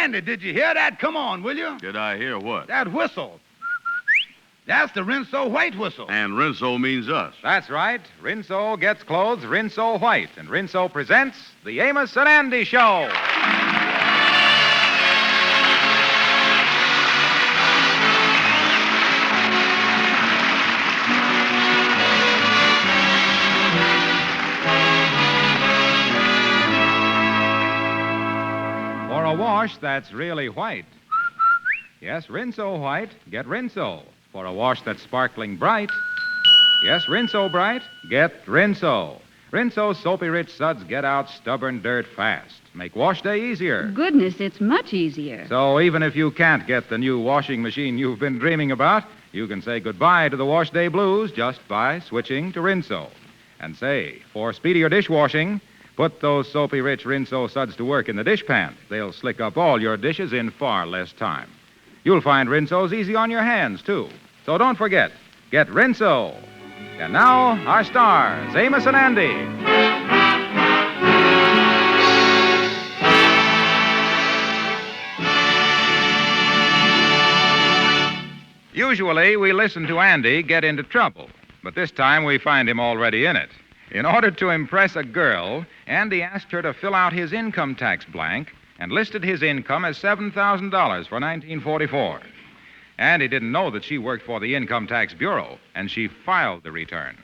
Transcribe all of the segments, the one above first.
Andy, did you hear that? Come on, will you? Did I hear what? That whistle. That's the Rinso White whistle. And Rinso means us. That's right. Rinso gets clothes Rinso White. And Rinso presents the Amos and Andy Show. For a wash that's really white. Yes, Rinso White, get Rinso. For a wash that's sparkling bright. Yes, Rinso Bright, get Rinso. Rinso's soapy-rich suds get out stubborn dirt fast. Make wash day easier. Goodness, it's much easier. So even if you can't get the new washing machine you've been dreaming about, you can say goodbye to the wash day blues just by switching to Rinso. And say, for speedier dishwashing, put those soapy-rich Rinso suds to work in the dishpan. They'll slick up all your dishes in far less time. You'll find Rinso's easy on your hands, too. So don't forget, get Rinso. And now, our stars, Amos and Andy. Usually, we listen to Andy get into trouble, but this time we find him already in it. In order to impress a girl, Andy asked her to fill out his income tax blank and listed his income as $7,000 for 1944. Andy didn't know that she worked for the Income Tax Bureau, and she filed the return.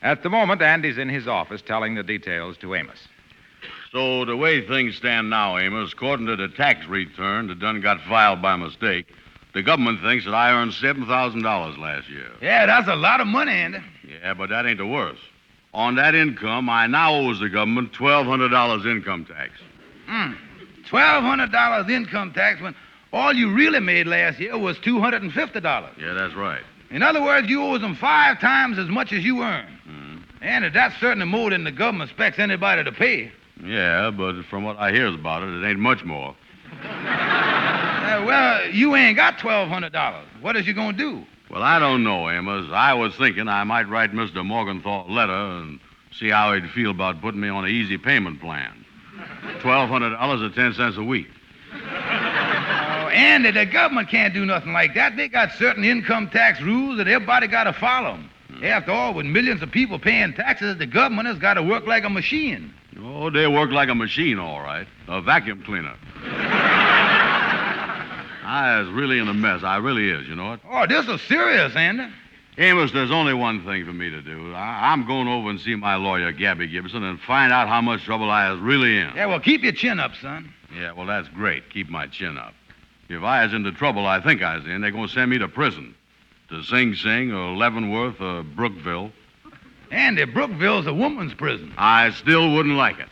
At the moment, Andy's in his office telling the details to Amos. So the way things stand now, Amos, according to the tax return that done got filed by mistake, the government thinks that I earned $7,000 last year. Yeah, that's a lot of money, Andy. Yeah, but that ain't the worst. On that income, I now owes the government $1,200 income tax. $1,200 income tax when all you really made last year was $250. Yeah, that's right. In other words, you owe them 5 times as much as you earn. Andy, that's certainly more than the government expects anybody to pay. Yeah, but from what I hears about it, it ain't much more. Well, you ain't got $1,200. What is you going to do? Well, I don't know, Amos. I was thinking I might write Mr. Morgenthau a letter and see how he'd feel about putting me on an easy payment plan. $1,200 at 10 cents a week. Andy, the government can't do nothing like that. They got certain income tax rules that everybody got to follow. After all, with millions of people paying taxes, the government has got to work like a machine. Oh, they work like a machine, all right. A vacuum cleaner. I was really in a mess. I really is, you know it? Oh, this is serious, Andy. Amos, there's only one thing for me to do. I'm going over and see my lawyer, Gabby Gibson, and find out how much trouble I was really in. Yeah, well, keep your chin up, son. Yeah, well, that's great. Keep my chin up. If I was in the trouble I think I was in, they're going to send me to prison. To Sing Sing or Leavenworth or Brookville. Andy, Brookville's a woman's prison. I still wouldn't like it.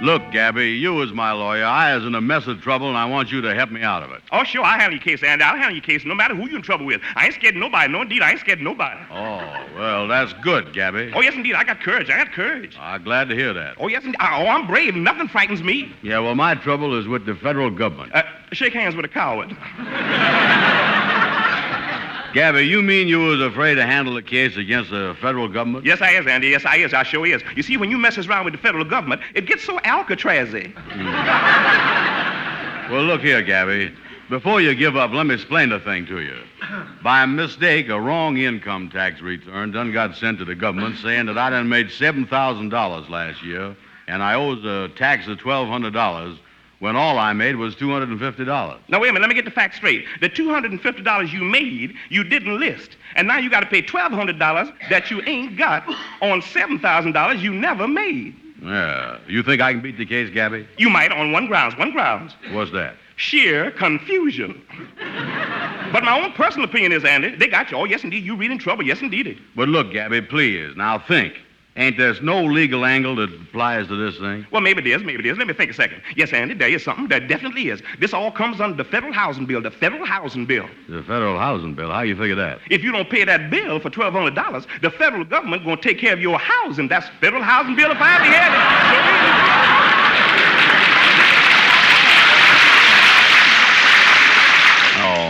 Look, Gabby, you as my lawyer, I is in a mess of trouble, and I want you to help me out of it. Oh, sure, I'll handle your case, Andy. I'll handle your case no matter who you're in trouble with. I ain't scared of nobody. No, indeed, I ain't scared of nobody. Oh, well, that's good, Gabby. Oh, yes, indeed, I got courage. I'm glad to hear that. Oh, yes, indeed. Oh, I'm brave. Nothing frightens me. Yeah, well, my trouble is with the federal government. Shake hands with a coward. Gabby, you mean you was afraid to handle the case against the federal government? Yes, I is, Andy. Yes, I is. I sure is. You see, when you messes around with the federal government, it gets so Alcatraz-y. Well, look here, Gabby. Before you give up, let me explain the thing to you. By mistake, a wrong income tax return done got sent to the government saying that I done made $7,000 last year, and I owes a tax of $1,200 when all I made was $250. Now, wait a minute. Let me get the facts straight. The $250 you made, you didn't list. And now you got to pay $1,200 that you ain't got on $7,000 you never made. Yeah. You think I can beat the case, Gabby? You might on one grounds. What's that? Sheer confusion. But my own personal opinion is, Andy, they got you. Oh, yes, indeed. You real in trouble. Yes, indeed. But look, Gabby, please. Now think. Ain't there no legal angle that applies to this thing? Well, maybe it is. Let me think a second. Yes, Andy, there is something. There definitely is. This all comes under the federal housing bill. The federal housing bill. The federal housing bill? How you figure that? If you don't pay that bill for $1,200, the federal government going to take care of your housing. That's federal housing bill if I ever had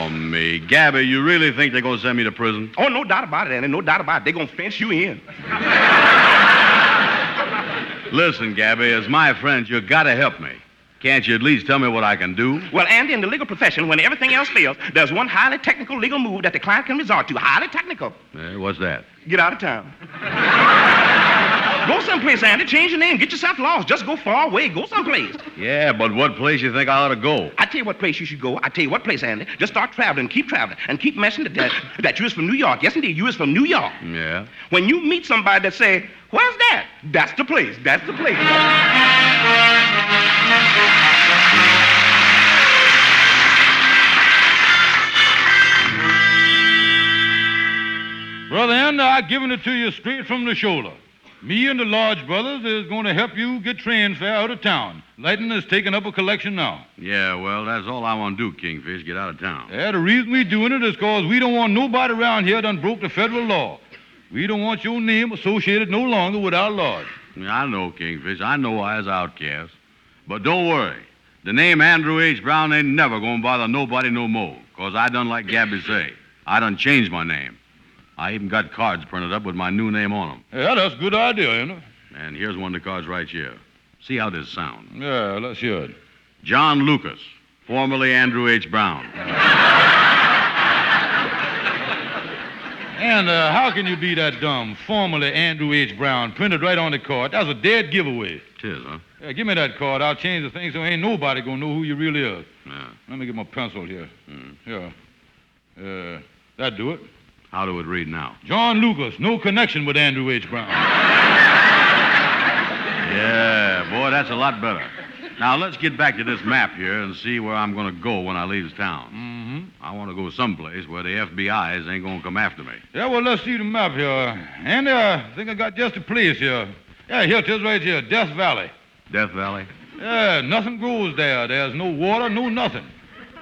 it. Oh, me, Gabby, you really think they're going to send me to prison? Oh, no doubt about it, Andy. No doubt about it. They're going to fence you in. Listen, Gabby, as my friend, you got to help me. Can't you at least tell me what I can do? Well, Andy, in the legal profession, when everything else fails, there's one highly technical legal move that the client can resort to. Highly technical. What's that? Get out of town. Go someplace, Andy. Change your name. Get yourself lost. Just go far away. Go someplace. Yeah, but what place you think I ought to go? I tell you what place you should go. I tell you what place, Andy. Just start traveling. Keep traveling. And keep mentioning that you is from New York. Yes, indeed. You is from New York. Yeah. When you meet somebody that say, where's that? That's the place. That's the place. Brother Andy, I've given it to you straight from the shoulder. Me and the Lodge brothers is going to help you get train fare out of town. Lightning is taking up a collection now. Yeah, well, that's all I want to do, Kingfish, get out of town. Yeah, the reason we doing it is because we don't want nobody around here done broke the federal law. We don't want your name associated no longer with our Lodge. Yeah, I know, Kingfish. I know I was outcast. But don't worry. The name Andrew H. Brown ain't never going to bother nobody no more, because I done like Gabby say. I done changed my name. I even got cards printed up with my new name on them. Yeah, that's a good idea, you know. And here's one of the cards right here. See how this sounds. Yeah, let's hear it. John Lucas, formerly Andrew H. Brown. And how can you be that dumb? Formerly Andrew H. Brown, printed right on the card. That's a dead giveaway. It is, huh? Yeah, give me that card. I'll change the thing so ain't nobody gonna know who you really is. Yeah. Let me get my pencil here. Here. That do it. How do it read now? John Lucas, no connection with Andrew H. Brown. Yeah, boy, that's a lot better. Now, let's get back to this map here and see where I'm going to go when I leave town. Mm-hmm. I want to go someplace where the FBI's ain't going to come after me. Yeah, well, let's see the map here. Andy, I think I got just a place here. Yeah, here it is right here, Death Valley. Death Valley? Yeah, nothing grows there. There's no water, no nothing.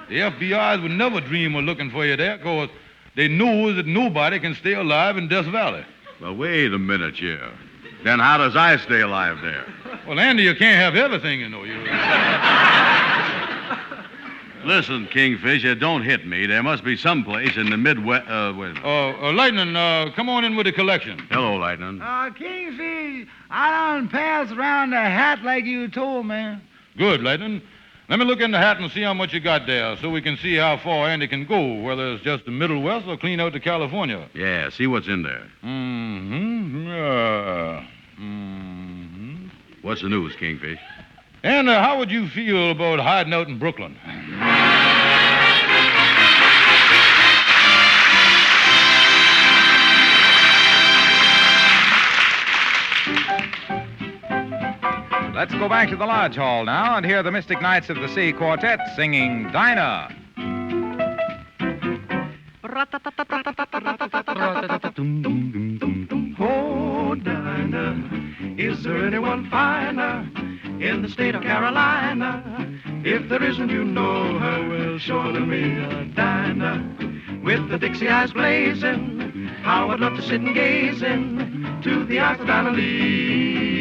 The FBI's would never dream of looking for you there because they know that nobody can stay alive in Death Valley. Well, wait a minute here. Then how does I stay alive there? Well, Andy, you can't have everything, you know. Listen, Kingfish, don't hit me. There must be some place in the Midwest. Wait a minute. Lightning, come on in with the collection. Hello, Lightning. Kingfish, I done passed around the hat like you told me. Good, Lightning. Let me look in the hat and see how much you got there so we can see how far Andy can go, whether it's just the Middle West or clean out to California. Yeah, see what's in there. What's the news, Kingfish? And how would you feel about hiding out in Brooklyn? Let's go back to the Lodge Hall now and hear the Mystic Knights of the Sea Quartet singing Dinah. Oh, Dinah, is there anyone finer in the state of Carolina? If there isn't, you know her well, surely me, Dinah. With the Dixie eyes blazing, how I'd love to sit and gaze to the eyes of Dinah Lee.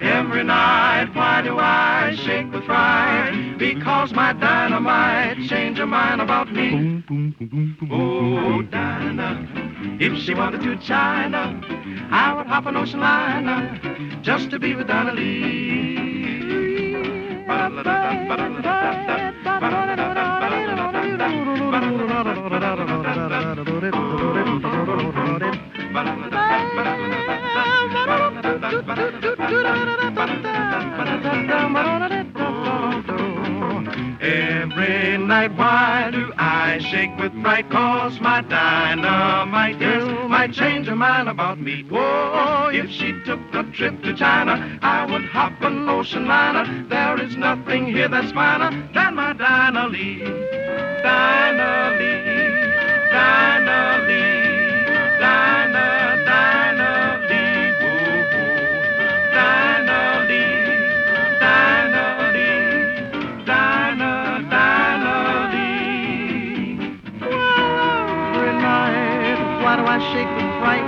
Every night, why do I shake with fright? Because my Dinah might change her mind about me. Oh, Dinah, if she wanted to China, I would hop an ocean liner just to be with Dinah Lee. Every night, why do I shake with fright? 'Cause my dynamite, yes, might change her mind about me. Oh, if she took a trip to China, I would hop an ocean liner. There is nothing here that's finer than my Dinah Lee. Dinah Lee, Dinah Lee, Dinah, Dinah Lee, woo-hoo. Dinah Lee, Dinah Lee, Dinah, Dinah Lee. Every night, why do I shake with fright?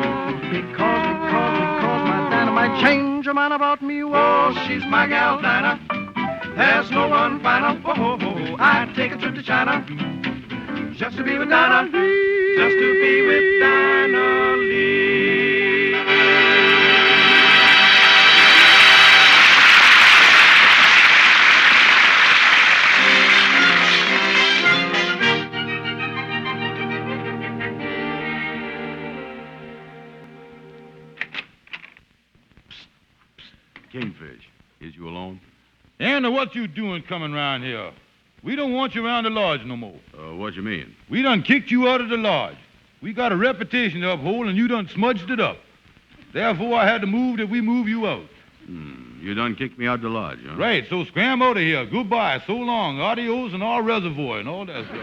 Because my Dinah might change her mind about me. Oh, she's my gal, Dinah. There's no one finer. Oh, I'd take a trip to China blues, just to be with Dinah Lee, just to be with Dinah Lee. Kingfish, is you alone? Andy, what you doing coming around here? We don't want you around the lodge no more. What you mean? We done kicked you out of the lodge. We got a reputation to uphold, and you done smudged it up. Therefore, I had to move that we move you out. You done kicked me out the lodge, huh? Right, so scram out of here. Goodbye, so long, adios, and all reservoir and all that stuff.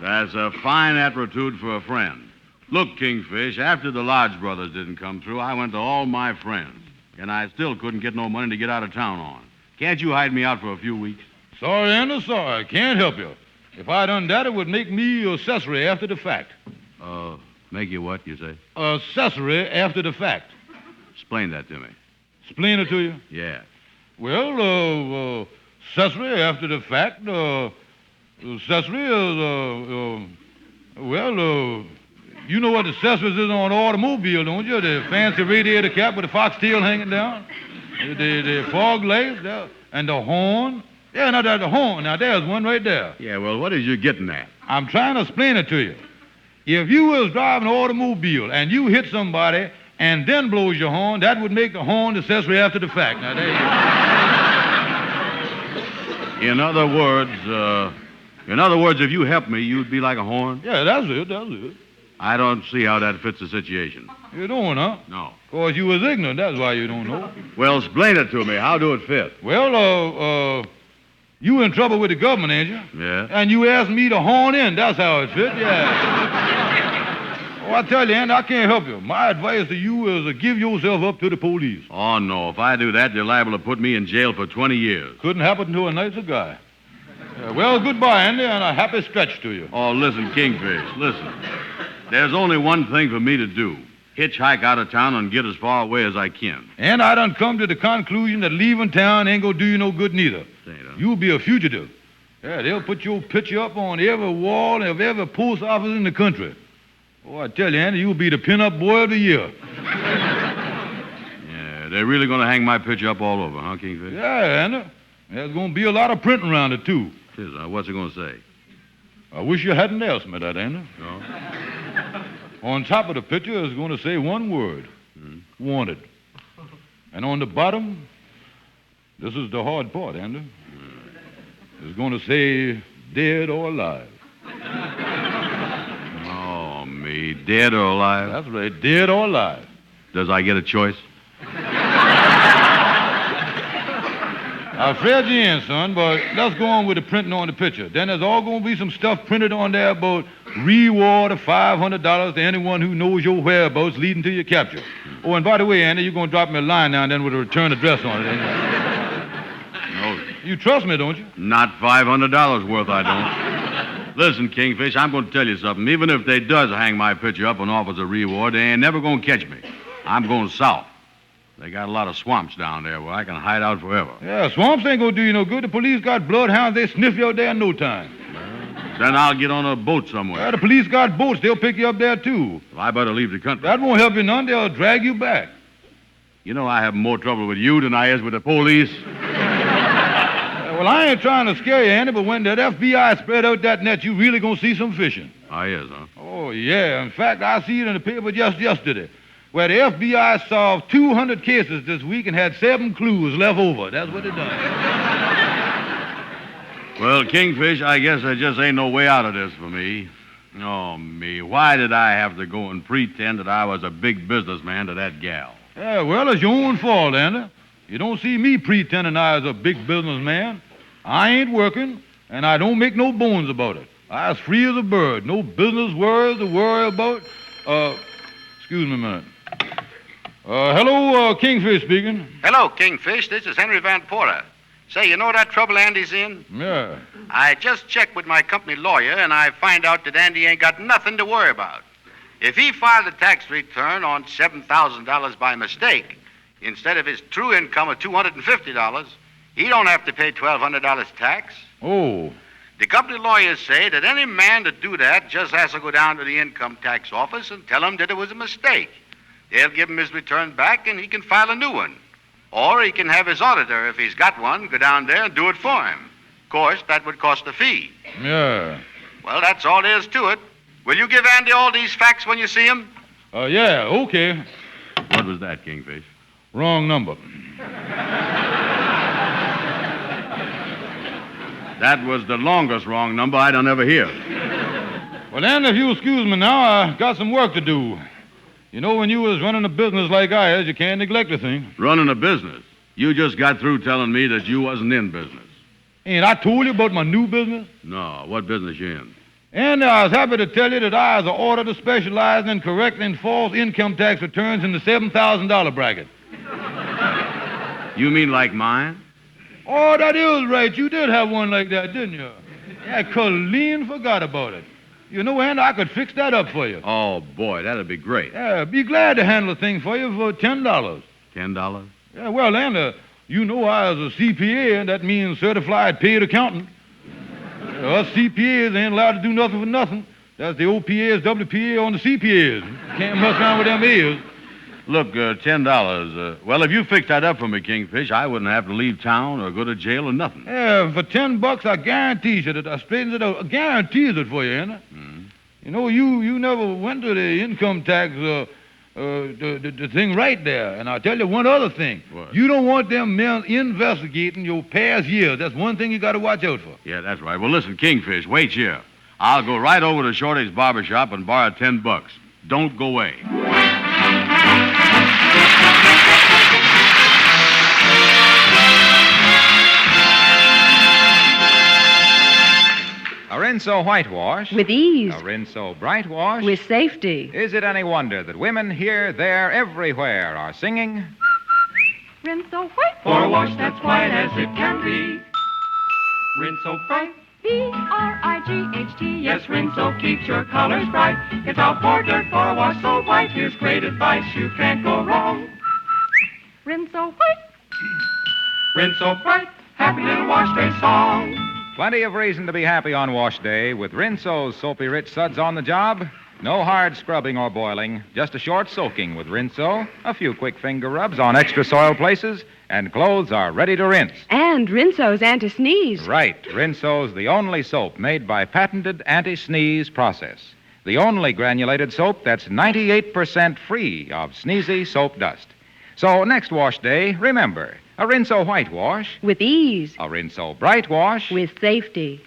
That's a fine attitude for a friend. Look, Kingfish, after the Lodge brothers didn't come through, I went to all my friends, and I still couldn't get no money to get out of town on. Can't you hide me out for a few weeks? Sorry, Andy, sorry. Can't help you. If I done that, it would make me accessory after the fact. Make you what, you say? Accessory after the fact. Explain that to me. Explain it to you? Yeah. Well, accessory after the fact, accessory is, you know what the accessories is on an automobile, don't you? The fancy radiator cap with the foxtail hanging down, the fog lights, and the horn. Yeah, now that's the horn. Now, there's one right there. Yeah, well, what is you getting at? I'm trying to explain it to you. If you was driving an automobile and you hit somebody and then blows your horn, that would make the horn the accessory after the fact. Now, there you go. In other words, if you helped me, you'd be like a horn? Yeah, that's it. I don't see how that fits the situation. You don't, huh? No. Because you was ignorant, that's why you don't know. Well, explain it to me. How do it fit? Well, you in trouble with the government, ain't you? Yeah. And you asked me to horn in, that's how it fit, yeah. Oh, I tell you, Andy, I can't help you. My advice to you is to give yourself up to the police. Oh, no. If I do that, they're liable to put me in jail for 20 years. Couldn't happen to a nicer guy. Well, goodbye, Andy, and a happy stretch to you. Oh, listen, Kingfish, listen. There's only one thing for me to do. Hitchhike out of town and get as far away as I can. And I done come to the conclusion that leaving town ain't gonna do you no good neither. You'll be a fugitive. Yeah, they'll put your picture up on every wall of every post office in the country. Oh, I tell you, Andy, you'll be the pin-up boy of the year. Yeah, they're really gonna hang my picture up all over, huh, Kingfish? Yeah, Andy. There's gonna be a lot of printing around it, too. Tis, what's it gonna say? I wish you hadn't asked me that, Andy. No? On top of the picture is going to say one word, wanted. And on the bottom, this is the hard part, Andy. It's going to say dead or alive. Oh, me, dead or alive? That's right, dead or alive. Does I get a choice? I fed you in, son, but let's go on with the printing on the picture. Then there's all going to be some stuff printed on there about reward of $500 to anyone who knows your whereabouts leading to your capture. Oh, and by the way, Andy, you're going to drop me a line now and then with a return address on it, ain't you? No. You trust me, don't you? Not $500 worth, I don't. Listen, Kingfish, I'm going to tell you something. Even if they does hang my picture up and offers a reward, they ain't never going to catch me. I'm going south. They got a lot of swamps down there where I can hide out forever. Yeah, swamps ain't gonna do you no good. The police got bloodhounds. They sniff you out there in no time. Then I'll get on a boat somewhere. Yeah, the police got boats. They'll pick you up there, too. Well, I better leave the country. That won't help you none. They'll drag you back. You know I have more trouble with you than I is with the police. Well, I ain't trying to scare you, Andy, but when that FBI spread out that net, you really gonna see some fishing. I is, huh? Oh, yeah. In fact, I see it in the paper just yesterday, where the FBI solved 200 cases this week and had 7 clues left over. That's what it done. Well, Kingfish, I guess there just ain't no way out of this for me. Oh, me. Why did I have to go and pretend that I was a big businessman to that gal? Yeah, well, it's your own fault, Andy. You don't see me pretending I was a big businessman. I ain't working, and I don't make no bones about it. I was free as a bird. No business worries to worry about. Excuse me a minute. Hello, Kingfish speaking. Hello, Kingfish. This is Henry Van Porter. Say, you know that trouble Andy's in? Yeah. I just checked with my company lawyer, and I find out that Andy ain't got nothing to worry about. If he filed a tax return on $7,000 by mistake, instead of his true income of $250, he don't have to pay $1,200 tax. Oh. The company lawyers say that any man that do that just has to go down to the income tax office and tell them that it was a mistake. They'll give him his return back and he can file a new one. Or he can have his auditor, if he's got one, go down there and do it for him. Of course, that would cost a fee. Yeah. Well, that's all there is to it. Will you give Andy all these facts when you see him? Yeah, okay. What was that, Kingfish? Wrong number. That was the longest wrong number I done ever hear. Well, Andy, if you excuse me now, I got some work to do. You know, when you was running a business like I is, you can't neglect a thing. Running a business? You just got through telling me that you wasn't in business. Ain't I told you about my new business? No, what business you in? And I was happy to tell you that I was ordered to specialize in correcting false income tax returns in the $7,000 bracket. You mean like mine? Oh, that is right. You did have one like that, didn't you? Yeah, Colleen forgot about it. You know, Andy, I could fix that up for you. Oh, boy, that'd be great. Yeah, be glad to handle the thing for you for $10. $10? Yeah, well, Andy, you know I was a CPA, and that means certified paid accountant. Us CPAs ain't allowed to do nothing for nothing. That's the OPAs, WPA on the CPAs. Can't mess around with them ears. Look, $10. Well, if you fix that up for me, Kingfish, I wouldn't have to leave town or go to jail or nothing. Yeah, for $10, I guarantee you that I straightens it out. I guarantees it for you, Andy. Mm-hmm. You know, you never went to the income tax, the thing right there. And I'll tell you one other thing. What? You don't want them men investigating your past years. That's one thing you got to watch out for. Yeah, that's right. Well, listen, Kingfish, wait here. I'll go right over to Shorty's barber shop and borrow $10. Don't go away. A Rinso whitewash. With ease. A Rinso bright wash. With safety. Is it any wonder that women here, there, everywhere are singing? Rinso white. For a wash that's white as it can be. Rinso bright. B-R-I-G-H-T. Yes, Rinso keeps your colors bright. It's out for dirt for a wash so white. Here's great advice, you can't go wrong. Rinso white. Rinso bright. Happy little wash day song. Plenty of reason to be happy on wash day with Rinso's soapy rich suds on the job. No hard scrubbing or boiling, just a short soaking with Rinso, a few quick finger rubs on extra soiled places, and clothes are ready to rinse. And Rinso's anti-sneeze. Right. Rinso's the only soap made by patented anti-sneeze process. The only granulated soap that's 98% free of sneezy soap dust. So next wash day, remember, a Rinso whitewash. With ease. A Rinso bright wash. With safety.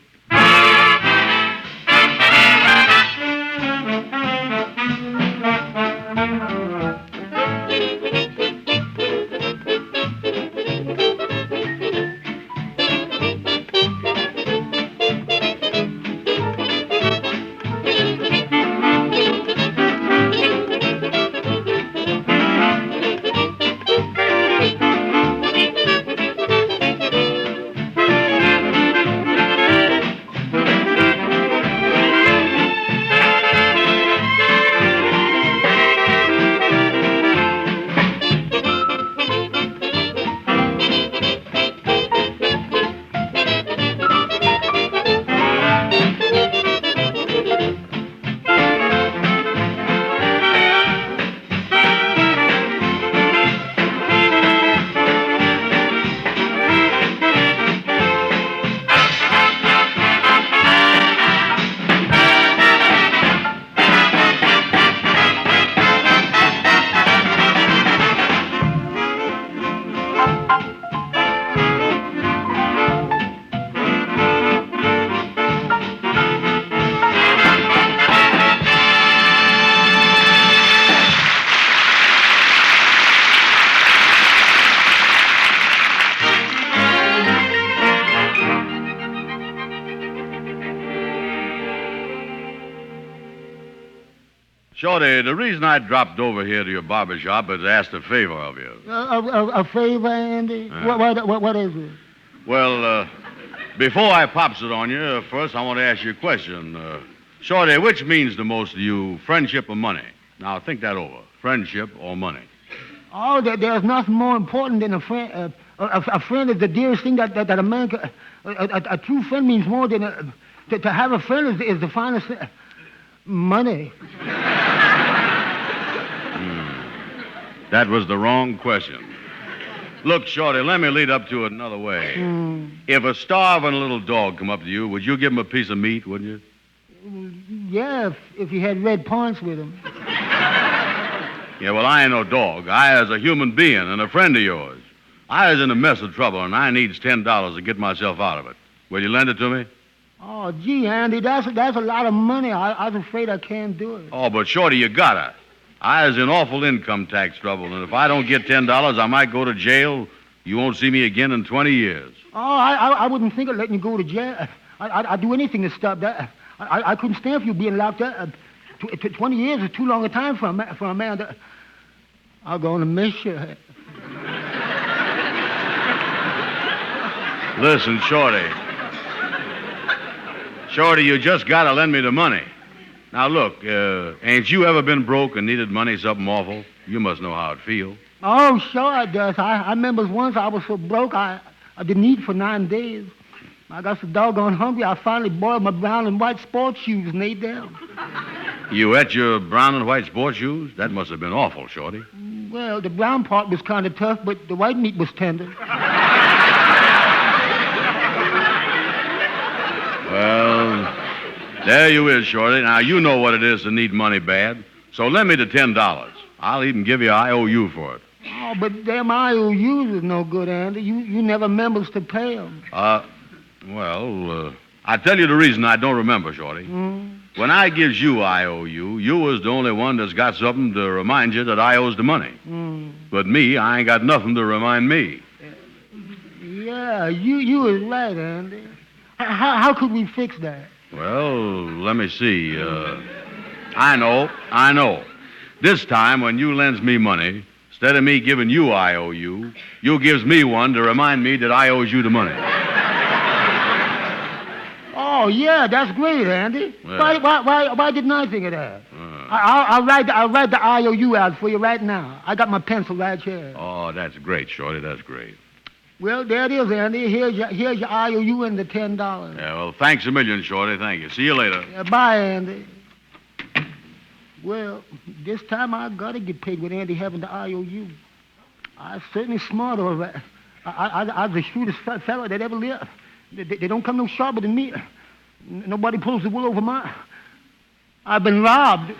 Shorty, the reason I dropped over here to your barber shop is to ask a favor of you. A favor, Andy? What is it? Well, before I pops it on you, first I want to ask you a question. Shorty, which means the most to you, friendship or money? Now, think that over. Friendship or money? Oh, there's nothing more important than a friend. A friend is the dearest thing that a man can... A true friend means more than To have a friend is the finest thing. Money. That was the wrong question. Look, Shorty, let me lead up to it another way. If a starving little dog come up to you, would you give him a piece of meat, wouldn't you? Yeah, if he had red points with him. Yeah, well, I ain't no dog. I is a human being and a friend of yours. I is in a mess of trouble, and I needs $10 to get myself out of it. Will you lend it to me? Oh, gee, Andy, that's a lot of money. I was afraid I can't do it. Oh, but Shorty, you gotta. I is in awful income tax trouble, and if I don't get $10, I might go to jail. You won't see me again in 20 years. Oh, I wouldn't think of letting you go to jail. I'd do anything to stop that. I couldn't stand for you being locked up. 20 years is too long a time for a man that... I'm going to miss you. Listen, Shorty. Shorty, you just gotta lend me the money. Now, look, ain't you ever been broke and needed money something awful? You must know how it feels. Oh, sure I does. I remember once I was so broke, I didn't eat for 9 days. I got so doggone hungry, I finally boiled my brown and white sports shoes and ate them. You ate your brown and white sports shoes? That must have been awful, Shorty. Well, the brown part was kind of tough, but the white meat was tender. Well, there you is, Shorty. Now, you know what it is to need money bad. So lend me the $10. I'll even give you an IOU for it. Oh, but them IOUs is no good, Andy. You never remembers to pay them. Well, I tell you the reason I don't remember, Shorty. When I gives you IOU, you was the only one that's got something to remind you that I owes the money. But me, I ain't got nothing to remind me. Yeah, you is right, Andy. How could we fix that? Well, let me see. I know. This time, when you lends me money, instead of me giving you IOU, you gives me one to remind me that I owes you the money. Oh, yeah, that's great, Andy. Yeah. Why didn't I think of that? I'll write the IOU out for you right now. I got my pencil right here. Oh, that's great, Shorty. That's great. Well, there it is, Andy. Here's your IOU and the $10. Yeah, well, thanks a million, Shorty. Thank you. See you later. Bye, Andy. Well, this time I gotta get paid with Andy having the IOU. I certainly smart, all right. I'm the shrewdest fellow that ever lived. They don't come no sharper than me. Nobody pulls the wool over my... I've been robbed.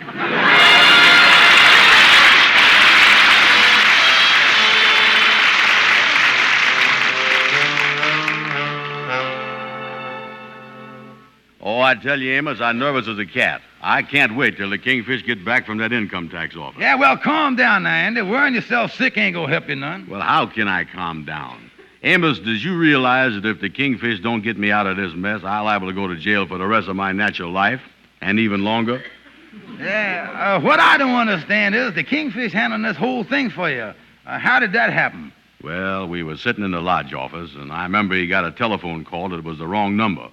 Oh, I tell you, Amos, I'm nervous as a cat. I can't wait till the Kingfish get back from that income tax office. Yeah, well, calm down now, Andy. Worrying yourself sick ain't gonna help you none. Well, how can I calm down? Amos, does you realize that if the Kingfish don't get me out of this mess, I'll liable to go to jail for the rest of my natural life, and even longer? Yeah, what I don't understand is the Kingfish handling this whole thing for you. How did that happen? Well, we were sitting in the lodge office, and I remember he got a telephone call that it was the wrong number.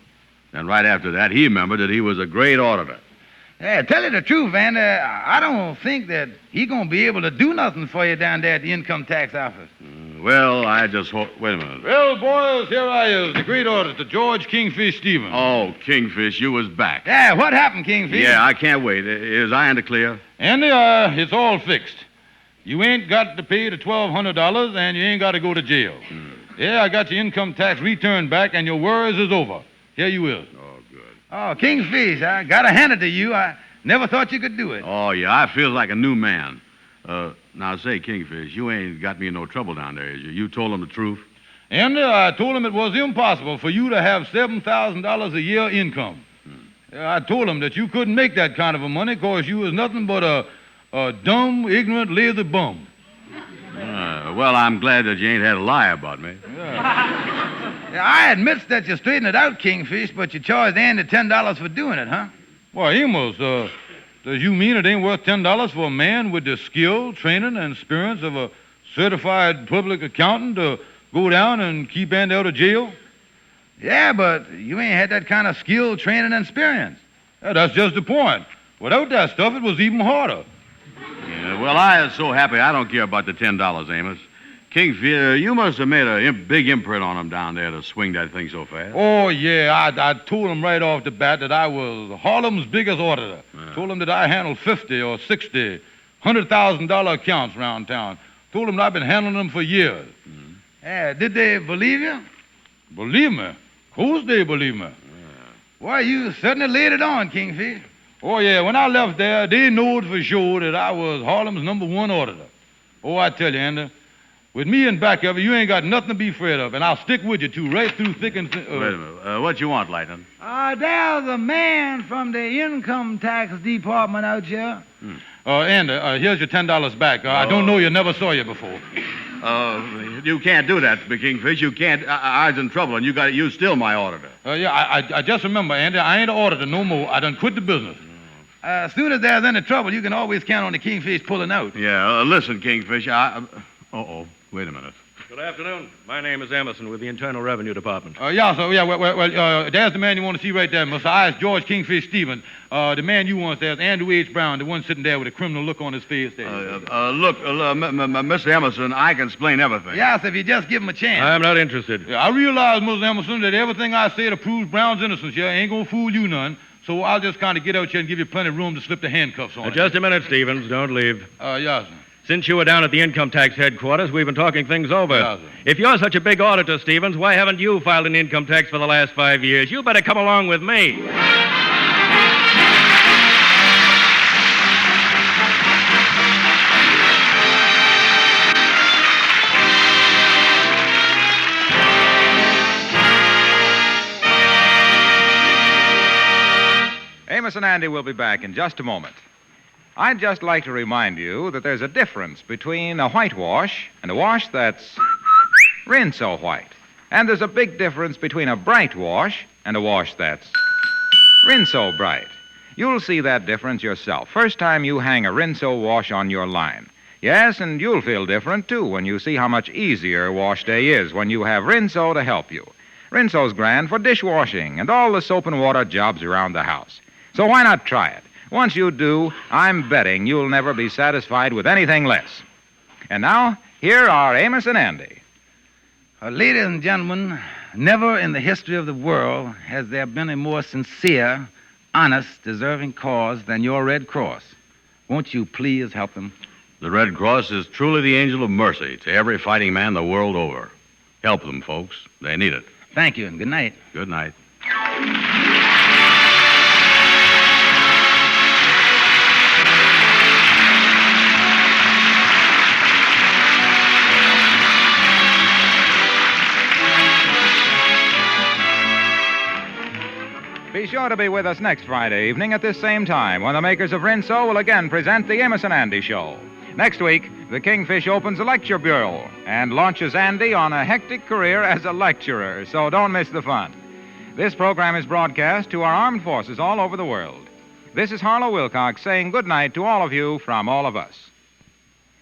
And right after that, he remembered that he was a great auditor. Yeah, tell you the truth, Andy, I don't think that he gonna be able to do nothing for you down there at the income tax office. Well, I just hope... Wait a minute. Well, boys, here I is, the great auditor, George Kingfish Stevens. Oh, Kingfish, you was back. Yeah, what happened, Kingfish? Yeah, I can't wait. Is I in the clear? Andy, it's all fixed. You ain't got to pay the $1,200, and you ain't got to go to jail. Yeah, I got your income tax return back, and your worries is over. Here you is. Oh, good. Oh, Kingfish, I gotta hand it to you. I never thought you could do it. Oh, yeah, I feel like a new man. Now, say, Kingfish, you ain't got me in no trouble down there, is you? You told him the truth? Andy, I told him it was impossible for you to have $7,000 a year income. I told him that you couldn't make that kind of a money because you was nothing but a dumb, ignorant, lazy bum. Well, I'm glad that you ain't had a lie about me. Yeah, I admit that you straightened it out, Kingfish, but you charged Andy $10 for doing it, huh? Well, Amos, does you mean it ain't worth $10 for a man with the skill, training, and experience of a certified public accountant to go down and keep Andy out of jail? Yeah, but you ain't had that kind of skill, training, and experience. Yeah, that's just the point. Without that stuff, it was even harder. Yeah, well, I is so happy I don't care about the $10, Amos. Kingfish, you must have made a big imprint on him down there to swing that thing so fast. Oh, yeah. I told him right off the bat that I was Harlem's biggest auditor. Told him that I handled 50 or 60, $100,000 accounts around town. Told him that I've been handling them for years. Yeah, did they believe you? Believe me? Of course they believe me. Why, you certainly laid it on, Kingfish. Oh, yeah, when I left there, they knowed for sure that I was Harlem's #1 auditor. Oh, I tell you, Andy, with me in back of you ain't got nothing to be afraid of, and I'll stick with you, too, right through thick and thin. Wait a minute. What you want, Lightning? There's a man from the income tax department out here. Andy, here's your $10 back. I don't know you, never saw you before. You can't do that, Kingfish. You can't. I was in trouble, and you still my auditor. Yeah, I just remember, Andy, I ain't an auditor no more. I done quit the business. As soon as there's any trouble, you can always count on the Kingfish pulling out. Yeah, listen, Kingfish, wait a minute. Good afternoon. My name is Emerson with the Internal Revenue Department. Yeah, sir. Yeah, well, there's the man you want to see right there, Mr. I is George Kingfish Stevens. The man you want there's Andrew H. Brown, the one sitting there with a criminal look on his face there. Mr. Emerson, I can explain everything. Yes, if you just give him a chance. I'm not interested. Yeah, I realize, Mr. Emerson, that everything I say that proves Brown's innocence here ain't gonna fool you none. So I'll just kind of get out here and give you plenty of room to slip the handcuffs on. Just a minute, Stevens. Don't leave. Yes, sir. Since you were down at the income tax headquarters, we've been talking things over. Yes, sir. If you're such a big auditor, Stevens, why haven't you filed an income tax for the last 5 years? You better come along with me. Amos and Andy will be back in just a moment. I'd just like to remind you that there's a difference between a whitewash and a wash that's rinse-o-white. And there's a big difference between a bright wash and a wash that's rinse-o-bright. You'll see that difference yourself first time you hang a rinse-o-wash on your line. Yes, and you'll feel different, too, when you see how much easier wash day is when you have Rinso to help you. Rinso's grand for dishwashing and all the soap and water jobs around the house. So why not try it? Once you do, I'm betting you'll never be satisfied with anything less. And now, here are Amos and Andy. Ladies and gentlemen, never in the history of the world has there been a more sincere, honest, deserving cause than your Red Cross. Won't you please help them? The Red Cross is truly the angel of mercy to every fighting man the world over. Help them, folks. They need it. Thank you, and good night. Good night. Be sure to be with us next Friday evening at this same time when the makers of Rinso will again present the Amos and Andy Show. Next week, the Kingfish opens a lecture bureau and launches Andy on a hectic career as a lecturer, so don't miss the fun. This program is broadcast to our armed forces all over the world. This is Harlow Wilcox saying good night to all of you from all of us.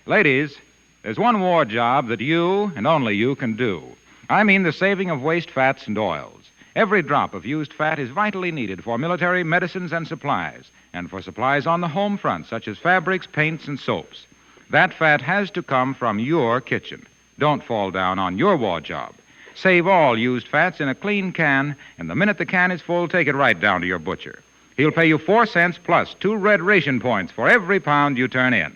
Ladies, there's one war job that you and only you can do. I mean the saving of waste fats and oils. Every drop of used fat is vitally needed for military medicines and supplies, and for supplies on the home front, such as fabrics, paints, and soaps. That fat has to come from your kitchen. Don't fall down on your war job. Save all used fats in a clean can, and the minute the can is full, take it right down to your butcher. He'll pay you 4 cents plus 2 red ration points for every pound you turn in.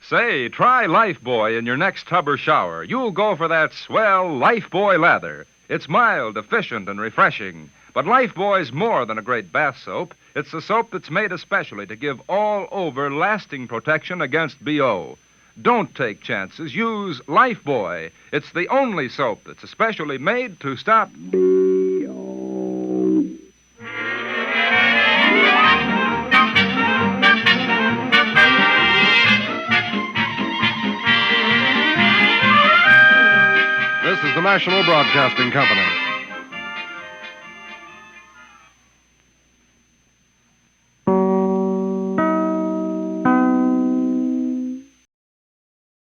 Say, try Lifebuoy in your next tub or shower. You'll go for that swell Lifebuoy lather. It's mild, efficient, and refreshing. But Lifebuoy's more than a great bath soap. It's a soap that's made especially to give all-over lasting protection against BO. Don't take chances. Use Lifebuoy. It's the only soap that's especially made to stop BO. This is the National Broadcasting Company.